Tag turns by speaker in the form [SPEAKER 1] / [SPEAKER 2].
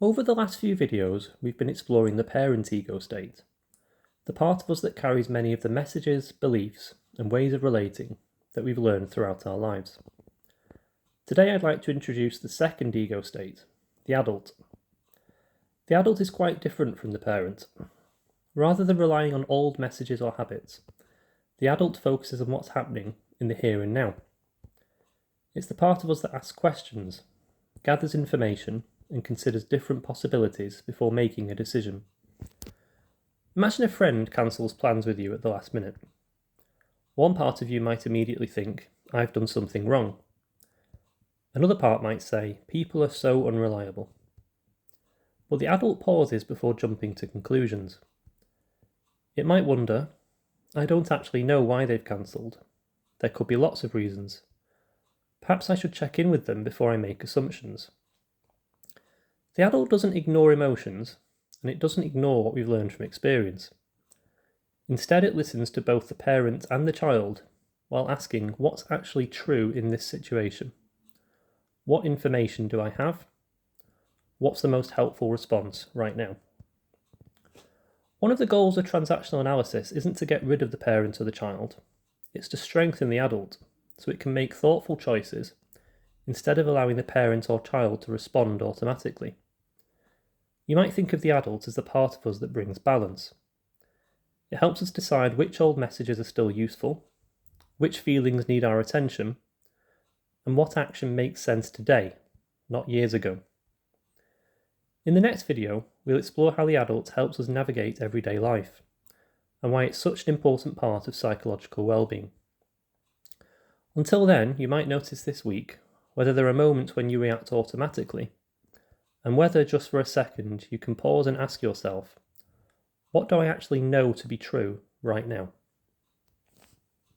[SPEAKER 1] Over the last few videos, we've been exploring the parent ego state, the part of us that carries many of the messages, beliefs, and ways of relating that we've learned throughout our lives. Today I'd like to introduce the second ego state, the adult. The adult is quite different from the parent. Rather than relying on old messages or habits, the adult focuses on what's happening in the here and now. It's the part of us that asks questions, gathers information, and considers different possibilities before making a decision. Imagine a friend cancels plans with you at the last minute. One part of you might immediately think, I've done something wrong. Another part might say, people are so unreliable. But the adult pauses before jumping to conclusions. It might wonder, I don't actually know why they've cancelled. There could be lots of reasons. Perhaps I should check in with them before I make assumptions. The adult doesn't ignore emotions, and it doesn't ignore what we've learned from experience. Instead, it listens to both the parent and the child while asking what's actually true in this situation. What information do I have? What's the most helpful response right now? One of the goals of transactional analysis isn't to get rid of the parent or the child. It's to strengthen the adult so it can make thoughtful choices instead of allowing the parent or child to respond automatically. You might think of the adult as the part of us that brings balance. It helps us decide which old messages are still useful, which feelings need our attention, and what action makes sense today, not years ago. In the next video, we'll explore how the adult helps us navigate everyday life, and why it's such an important part of psychological well-being. Until then, you might notice this week whether there are moments when you react automatically, and whether just for a second you can pause and ask yourself, what do I actually know to be true right now?